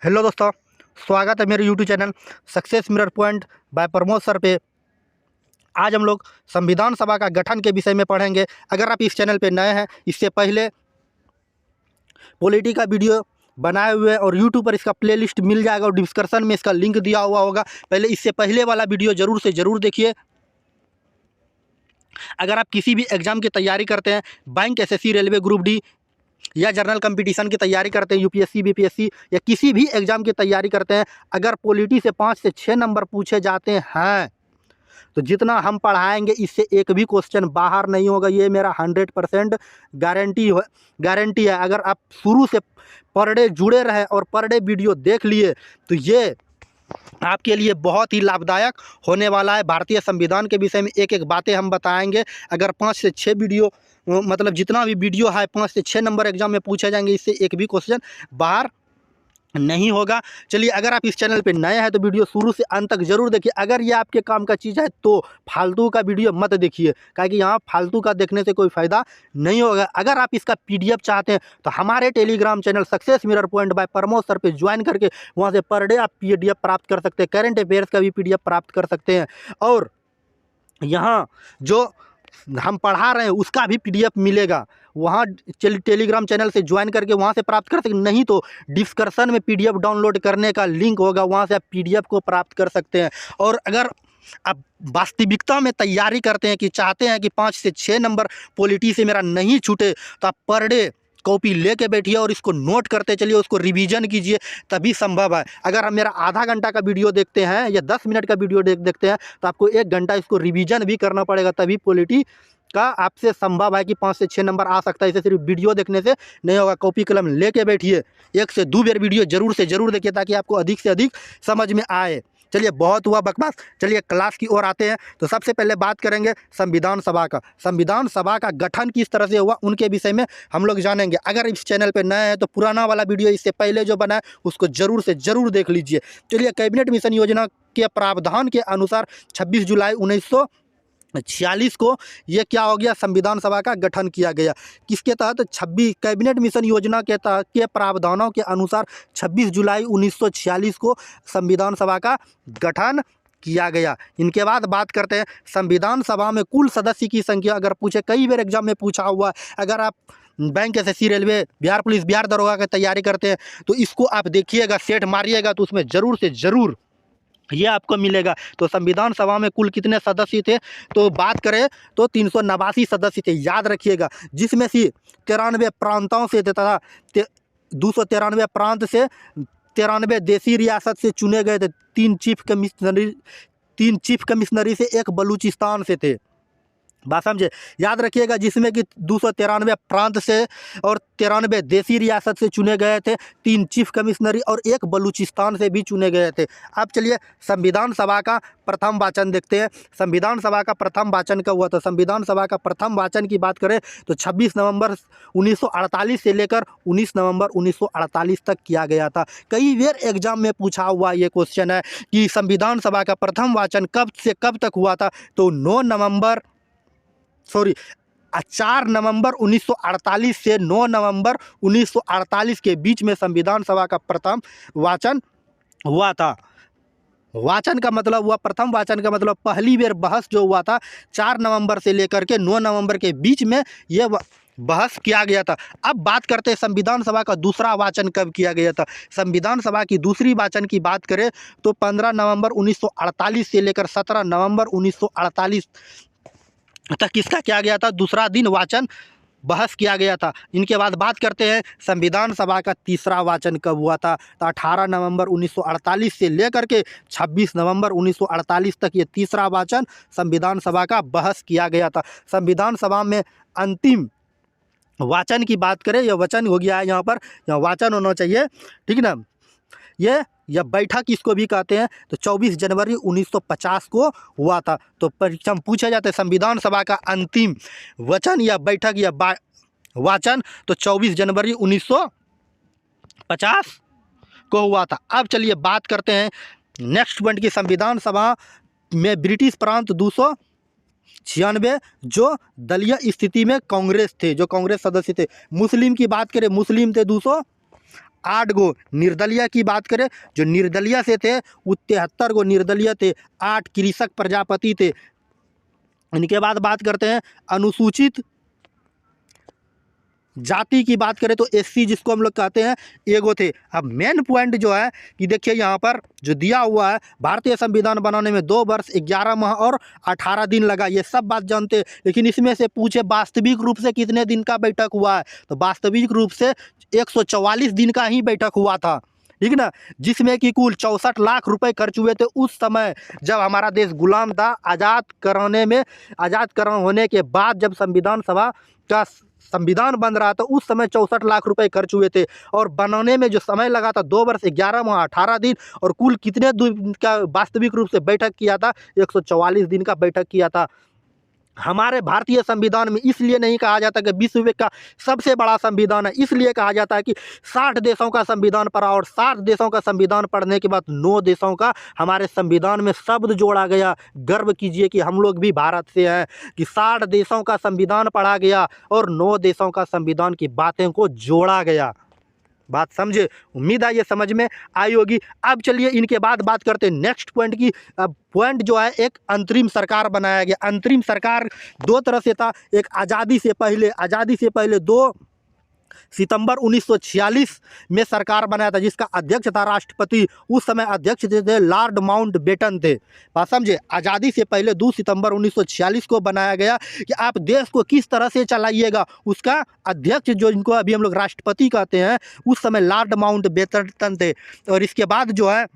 Hello दोस्तों, स्वागत है मेरे YouTube channel success mirror point by Pramod sir पे। आज हम लोग संविधान सभा का गठन के विषय में पढ़ेंगे। अगर आप इस चैनल पे नए हैं, इससे पहले पॉलिटी का वीडियो बनाए हुए हैं और यूट्यूब पर इसका प्लेलिस्ट मिल जाएगा और डिस्क्रिप्शन में इसका लिंक दिया हुआ होगा। पहले इससे पहले वाला वीडियो ज़रूर से ज़रूर देखिए। अगर आप किसी भी एग्ज़ाम की तैयारी करते हैं, bank, SSC, railway, group D या जनरल कंपटीशन की तैयारी करते हैं, यूपीएससी, बीपीएससी या किसी भी एग्ज़ाम की तैयारी करते हैं, अगर पॉलिटी से 5 से 6 नंबर पूछे जाते हैं तो जितना हम पढ़ाएंगे इससे एक भी क्वेश्चन बाहर नहीं होगा। ये मेरा 100% गारंटी है। अगर आप शुरू से पर डे जुड़े रहे और पर डे वीडियो देख लिए तो ये आपके लिए बहुत ही लाभदायक होने वाला है। भारतीय संविधान के विषय में एक एक बातें हम बताएंगे। अगर 5 से 6 वीडियो मतलब जितना भी वीडियो है 5 से 6 नंबर एग्जाम में पूछे जाएंगे, इससे एक भी क्वेश्चन बाहर नहीं होगा। चलिए, अगर आप इस चैनल पे नए हैं तो वीडियो शुरू से अंत तक जरूर देखिए। अगर ये आपके काम का चीज़ है तो फालतू का वीडियो मत देखिए, क्योंकि यहाँ फालतू का देखने से कोई फ़ायदा नहीं होगा। अगर आप इसका पीडीएफ चाहते हैं तो हमारे Telegram channel success mirror point by Pramod sir पे ज्वाइन करके वहाँ से पर डे आप पीडीएफ प्राप्त कर सकते हैं। करंट अफेयर्स का भी पीडीएफ प्राप्त कर सकते हैं और यहाँ जो हम पढ़ा रहे हैं उसका भी पीडीएफ मिलेगा। वहाँ टेलीग्राम चैनल से ज्वाइन करके वहाँ से प्राप्त कर सकते, नहीं तो डिस्क्रिप्शन में पीडीएफ डाउनलोड करने का लिंक होगा, वहाँ से आप पीडीएफ को प्राप्त कर सकते हैं। और अगर आप वास्तविकता में तैयारी करते हैं कि चाहते हैं कि 5 से 6 नंबर पॉलिटी से मेरा नहीं छूटे, तो आप पर डे कॉपी लेके बैठिए और इसको नोट करते चलिए, उसको रिवीजन कीजिए, तभी संभव है। अगर हम मेरा आधा घंटा का वीडियो देखते हैं या 10 मिनट का वीडियो देखते हैं तो आपको 1 घंटा इसको रिवीजन भी करना पड़ेगा, तभी पॉलिटी का आपसे संभव है कि 5 से 6 नंबर आ सकता है। इसे सिर्फ वीडियो देखने से नहीं होगा। कॉपी कलम लेके बैठिए, 1 से 2 बार वीडियो जरूर से ज़रूर देखिए ताकि आपको अधिक से अधिक समझ में आए। चलिए, बहुत हुआ बकवास, चलिए क्लास की ओर आते हैं। तो सबसे पहले बात करेंगे संविधान सभा का। संविधान सभा का गठन किस तरह से हुआ उनके विषय में हम लोग जानेंगे। अगर इस चैनल पर नए हैं तो पुराना वाला वीडियो इससे पहले जो बना है उसको ज़रूर से ज़रूर देख लीजिए। चलिए, कैबिनेट मिशन योजना के प्रावधान के अनुसार 26 जुलाई 1946 को ये क्या हो गया, संविधान सभा का गठन किया गया। किसके तहत? 26 कैबिनेट मिशन योजना के प्रावधानों के अनुसार 26 जुलाई 1946 को संविधान सभा का गठन किया गया। इनके बाद बात करते हैं संविधान सभा में कुल सदस्य की संख्या। अगर पूछे, कई बार एग्जाम में पूछा हुआ, अगर आप bank, SSC, railway, Bihar police, Bihar दरोगा की तैयारी करते हैं तो इसको आप देखिएगा, सेट मारिएगा तो उसमें ज़रूर से ज़रूर ये आपको मिलेगा। तो संविधान सभा में कुल कितने सदस्य थे, तो बात करें तो 389 सदस्य थे, याद रखिएगा, जिसमें से 93 प्रांतों से तथा 293 प्रांत से 93 देसी रियासत से चुने गए थे। 3 चीफ कमिश्नरी से 1 बलूचिस्तान से थे। बात समझे, याद रखिएगा, जिसमें कि 293 प्रांत से और 93 देसी रियासत से चुने गए थे, 3 चीफ कमिश्नरी और 1 बलूचिस्तान से भी चुने गए थे। अब चलिए संविधान सभा का प्रथम वाचन देखते हैं। संविधान सभा का प्रथम वाचन कब हुआ? तो संविधान सभा का प्रथम वाचन की बात करें तो 26 नवंबर 1948 से लेकर 19 नवंबर 1948 तक किया गया था। कई बार एग्जाम में पूछा हुआ ये क्वेश्चन है कि संविधान सभा का प्रथम वाचन कब से कब तक हुआ था, तो 4 नवंबर 1948 से 9 नवंबर 1948 के बीच में संविधान सभा का प्रथम वाचन हुआ था। वाचन का मतलब हुआ, प्रथम वाचन का मतलब पहली बार बहस जो हुआ था 4 नवंबर से लेकर के 9 नवंबर के बीच में यह बहस किया गया था। अब बात करते हैं संविधान सभा का दूसरा वाचन कब किया गया था। संविधान सभा की दूसरी वाचन की बात करें तो 15 नवंबर 1948 से लेकर 17 नवंबर 1948 तक किसका किया गया था, दूसरा दिन वाचन बहस किया गया था। इनके बाद बात करते हैं संविधान सभा का तीसरा वाचन कब हुआ था, तो 18 नवंबर 1948 से लेकर के 26 नवंबर 1948 तक ये तीसरा वाचन संविधान सभा का बहस किया गया था। संविधान सभा में अंतिम वाचन की बात करें, यह वचन हो गया है, यहाँ पर यहाँ वाचन होना चाहिए, ठीक ना। यह बैठक इसको भी कहते हैं, तो 24 जनवरी 1950 को हुआ था। तो परीक्षा में पूछा जाता है संविधान सभा का अंतिम वचन या बैठक या वाचन, तो 24 जनवरी 1950 को हुआ था। अब चलिए बात करते हैं नेक्स्ट पॉइंट की। संविधान सभा में ब्रिटिश प्रांत 296 जो दलीय स्थिति में कांग्रेस थे, जो कांग्रेस सदस्य थे। मुस्लिम की बात करें, मुस्लिम थे 8 गो निर्दलीय की बात करें, जो निर्दलीय से थे वो 73 गो निर्दलीय थे, 8 कृषक प्रजापति थे। इनके बाद बात करते हैं अनुसूचित जाति की बात करें तो एससी जिसको हम लोग कहते हैं एगो थे। अब मेन पॉइंट जो है कि देखिए यहाँ पर जो दिया हुआ है, भारतीय संविधान बनाने में 2 वर्ष 11 माह और 18 दिन लगा, ये सब बात जानते हैं। लेकिन इसमें से पूछे वास्तविक रूप से कितने दिन का बैठक हुआ है, तो वास्तविक रूप से 144 दिन का ही बैठक हुआ था, ठीक ना, जिसमें कि कुल 64 लाख रुपए खर्च हुए थे उस समय जब हमारा देश गुलाम था। आज़ाद कराने होने के बाद जब संविधान सभा का संविधान बन रहा था उस समय 64 लाख रुपए खर्च हुए थे, और बनाने में जो समय लगा था 2 वर्ष 11 माह 18 दिन, और कुल कितने दिन का वास्तविक रूप से बैठक किया था, 144 दिन का बैठक किया था। हमारे भारतीय संविधान में इसलिए नहीं कहा जाता कि विश्व का सबसे बड़ा संविधान है, इसलिए कहा जाता है कि 60 देशों का संविधान पढ़ा, और 60 देशों का संविधान पढ़ने के बाद 9 देशों का हमारे संविधान में शब्द जोड़ा गया। गर्व कीजिए कि हम लोग भी भारत से हैं, कि 60 देशों का संविधान पढ़ा गया और 9 देशों का संविधान की बातें को जोड़ा गया। बात समझे, उम्मीद है ये समझ में आई होगी। अब चलिए इनके बाद बात करते हैं नेक्स्ट पॉइंट की। अब पॉइंट जो है एक अंतरिम सरकार बनाया गया। अंतरिम सरकार 2 तरह से था, एक आज़ादी से पहले 2 सितंबर 1946 में सरकार बनाया था, जिसका अध्यक्ष था राष्ट्रपति। उस समय अध्यक्ष थे लॉर्ड माउंटबेटन थे। बात समझे, आज़ादी से पहले 2 सितंबर 1946 को बनाया गया कि आप देश को किस तरह से चलाइएगा। उसका अध्यक्ष जो इनको अभी हम लोग राष्ट्रपति कहते हैं, उस समय लॉर्ड माउंटबेटन थे। और इसके बाद जो है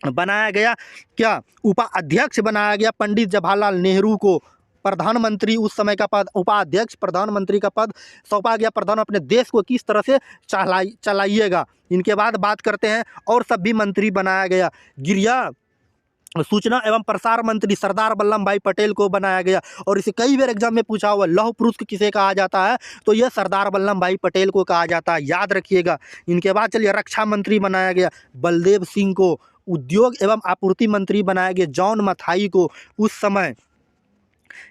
बनाया गया क्या, उपाध्यक्ष बनाया गया पंडित जवाहरलाल नेहरू को। प्रधानमंत्री उस समय का पद, उपाध्यक्ष प्रधानमंत्री का पद सौंपा गया। प्रधान अपने देश को किस तरह से चलाइएगा। इनके बाद बात करते हैं और सब भी मंत्री बनाया गया। गृह सूचना एवं प्रसार मंत्री सरदार वल्लभ भाई पटेल को बनाया गया, और इसे कई बार एग्जाम में पूछा हुआ, लौह पुरुष किसे कहा जाता है, तो यह सरदार वल्लभ भाई पटेल को कहा जाता है, याद रखिएगा। इनके बाद चलिए रक्षा मंत्री बनाया गया बलदेव सिंह को। उद्योग एवं आपूर्ति मंत्री बनाया गया जॉन मथाई को उस समय।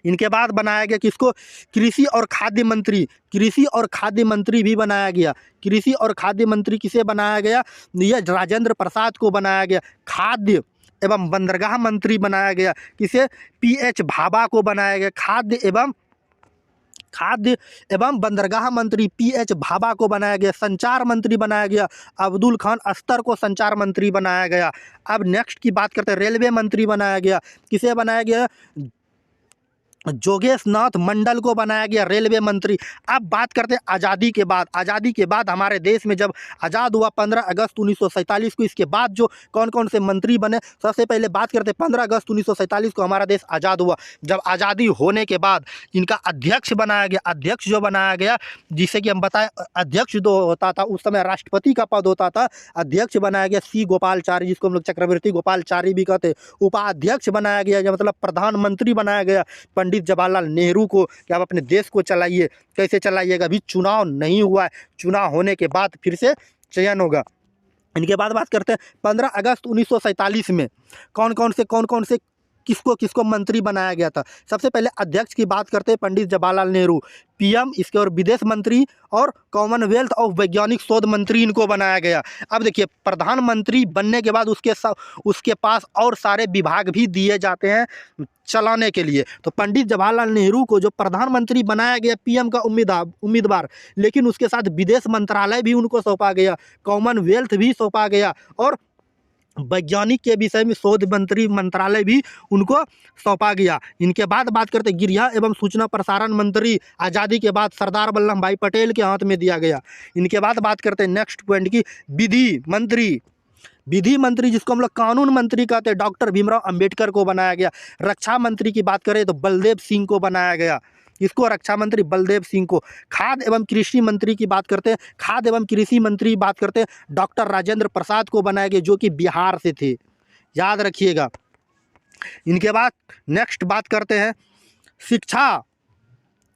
इनके बाद बनाया गया किसको, कृषि और खाद्य मंत्री भी बनाया गया। कृषि और खाद्य मंत्री किसे बनाया गया, यह राजेंद्र प्रसाद को बनाया गया। खाद्य एवं बंदरगाह मंत्री बनाया गया किसे, PH भाभा को बनाया गया। खाद्य एवं बंदरगाह मंत्री PH भाभा को बनाया गया। संचार मंत्री बनाया गया अब्दुल खान अस्तर को संचार मंत्री बनाया गया। अब नेक्स्ट की बात करते हैं, रेलवे मंत्री बनाया गया, किसे बनाया गया, जोगेश नाथ मंडल को बनाया गया रेलवे मंत्री। अब बात करते हैं आज़ादी के बाद हमारे देश में जब आज़ाद हुआ 15 अगस्त 1947 को, इसके बाद जो कौन कौन से मंत्री बने, सबसे पहले बात करते हैं 15 अगस्त 1947 को हमारा देश आज़ाद हुआ। जब आज़ादी होने के बाद इनका अध्यक्ष बनाया गया। अध्यक्ष जो बनाया गया, जिसे कि हम बताएं अध्यक्ष जो होता था उस समय राष्ट्रपति का पद होता था, अध्यक्ष बनाया गया C गोपालचारी, जिसको हम लोग चक्रवर्ती गोपालचारी भी कहते हैं। उपाध्यक्ष बनाया गया, मतलब प्रधानमंत्री बनाया गया पंडित जवाहरलाल नेहरू को, कि आप अपने देश को चलाइए। कैसे चलाइएगा, अभी चुनाव नहीं हुआ है, चुनाव होने के बाद फिर से चयन होगा। इनके बाद बात करते हैं 15 अगस्त 1947 में कौन कौन से किसको मंत्री बनाया गया था। सबसे पहले अध्यक्ष की बात करते हैं पंडित जवाहरलाल नेहरू, PM, इसके और विदेश मंत्री और कॉमनवेल्थ और वैज्ञानिक शोध मंत्री इनको बनाया गया। अब देखिए प्रधानमंत्री बनने के बाद उसके पास और सारे विभाग भी दिए जाते हैं चलाने के लिए। तो पंडित जवाहरलाल नेहरू को जो प्रधानमंत्री बनाया गया PM का उम्मीदवार, लेकिन उसके साथ विदेश मंत्रालय भी उनको सौंपा गया, कॉमनवेल्थ भी सौंपा गया, और वैज्ञानिक के विषय में शोध मंत्रालय भी उनको सौंपा गया। इनके बाद बात करते हैं गृह एवं सूचना प्रसारण मंत्री, आज़ादी के बाद सरदार वल्लभ भाई पटेल के हाथ में दिया गया। इनके बाद बात करते हैं नेक्स्ट पॉइंट की, विधि मंत्री जिसको हम लोग कानून मंत्री कहते हैं, डॉक्टर भीमराव अंबेडकर को बनाया गया। रक्षा मंत्री की बात करें तो बलदेव सिंह को बनाया गया, इसको रक्षा मंत्री बलदेव सिंह को। खाद्य एवं कृषि मंत्री की बात करते हैं, डॉक्टर राजेंद्र प्रसाद को बनाया गया, जो कि बिहार से थे, याद रखिएगा। इनके बाद नेक्स्ट बात करते हैं शिक्षा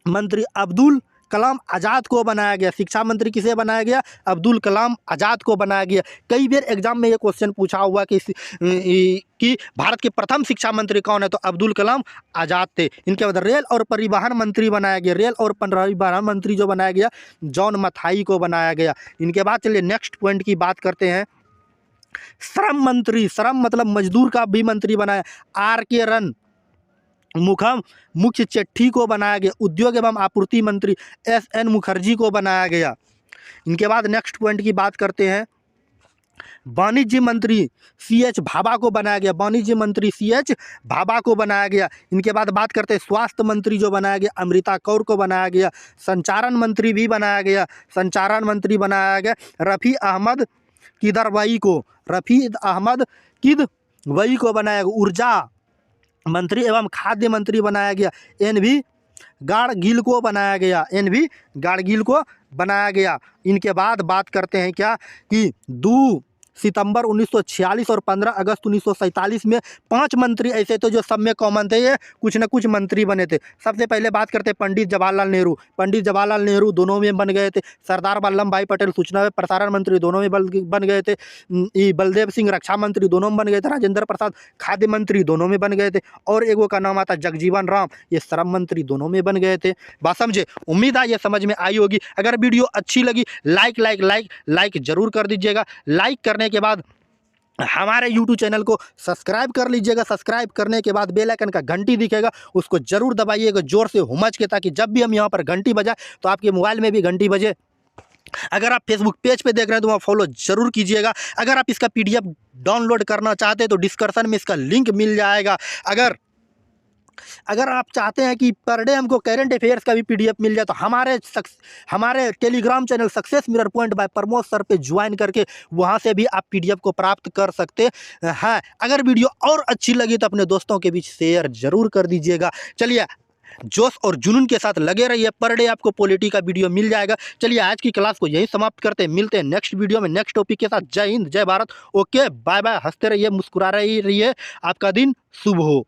मंत्री अब्दुल कलाम आज़ाद को बनाया गया। शिक्षा मंत्री किसे बनाया गया? अब्दुल कलाम आज़ाद को बनाया गया। कई बार एग्जाम में ये क्वेश्चन पूछा हुआ कि भारत के प्रथम शिक्षा मंत्री कौन है? तो अब्दुल कलाम आज़ाद थे। इनके बाद रेल और परिवहन मंत्री बनाया गया। रेल और परिवहन मंत्री जो बनाया गया, जॉन मथाई को बनाया गया। इनके बाद चलिए नेक्स्ट पॉइंट की बात करते हैं। श्रम मंत्री, श्रम मतलब मजदूर का भी मंत्री बनाया, R.K. रन मुख्य चेट्टी को बनाया गया। उद्योग एवं आपूर्ति मंत्री S.N. मुखर्जी को बनाया गया। इनके बाद नेक्स्ट पॉइंट की बात करते हैं। वाणिज्य मंत्री C.H. भाभा को बनाया गया। वाणिज्य मंत्री C.H. भाभा को बनाया गया। इनके बाद बात करते हैं स्वास्थ्य मंत्री जो बनाया गया, अमृता कौर को बनाया गया। संचारण मंत्री भी बनाया गया। संचारण मंत्री बनाया गया रफ़ी अहमद किदवई को। रफ़ी अहमद किदवई को बनाया गया। ऊर्जा मंत्री एवं खाद्य मंत्री बनाया गया N.V. गाडगिल को बनाया गया। N.V. गाडगिल को बनाया गया। इनके बाद बात करते हैं क्या कि 2 सितंबर 1946 और 15 अगस्त 1947 में 5 मंत्री ऐसे थे जो सब में कॉमन थे, ये कुछ न कुछ मंत्री बने थे। सबसे पहले बात करते हैं पंडित जवाहरलाल नेहरू। पंडित जवाहरलाल नेहरू दोनों में बन गए थे। सरदार वल्लभ भाई पटेल सूचना एवं प्रसारण मंत्री दोनों में बन गए थे। बलदेव सिंह रक्षा मंत्री दोनों में बन गए थे। राजेंद्र प्रसाद खाद्य मंत्री दोनों में बन गए थे। और एक का नाम आता जगजीवन राम, ये श्रम मंत्री दोनों में बन गए थे। बात समझे? उम्मीद है ये समझ में आई होगी। अगर वीडियो अच्छी लगी लाइक जरूर कर दीजिएगा। लाइक करने के बाद हमारे YouTube चैनल को सब्सक्राइब कर लीजिएगा। सब्सक्राइब करने के बाद बेल आइकन का घंटी दिखेगा, उसको जरूर दबाइएगा जोर से हुमच के, ताकि जब भी हम यहाँ पर घंटी बजाए तो आपके मोबाइल में भी घंटी बजे। अगर आप फेसबुक पेज पे देख रहे हैं तो वहाँ फॉलो जरूर कीजिएगा। अगर आप इसका PDF डाउनलोड करना चाहते हैं तो डिस्क्रिप्शन में इसका लिंक मिल जाएगा। अगर आप चाहते हैं कि पर डे हमको करंट अफेयर्स का भी PDF मिल जाए तो हमारे Telegram channel success mirror point by Pramod sir पे ज्वाइन करके वहां से भी आप PDF को प्राप्त कर सकते हैं। अगर वीडियो और अच्छी लगी तो अपने दोस्तों के बीच शेयर जरूर कर दीजिएगा। चलिए जोश और जुनून के साथ लगे रहिए, पर डे आपको पॉलिटी का वीडियो मिल जाएगा। चलिए आज की क्लास को यही समाप्त करते हैं। मिलते हैं नेक्स्ट वीडियो में नेक्स्ट टॉपिक के साथ। जय हिंद, जय भारत। Okay, bye bye. हंसते रहिए, मुस्कुरा रहिए। आपका दिन शुभ हो।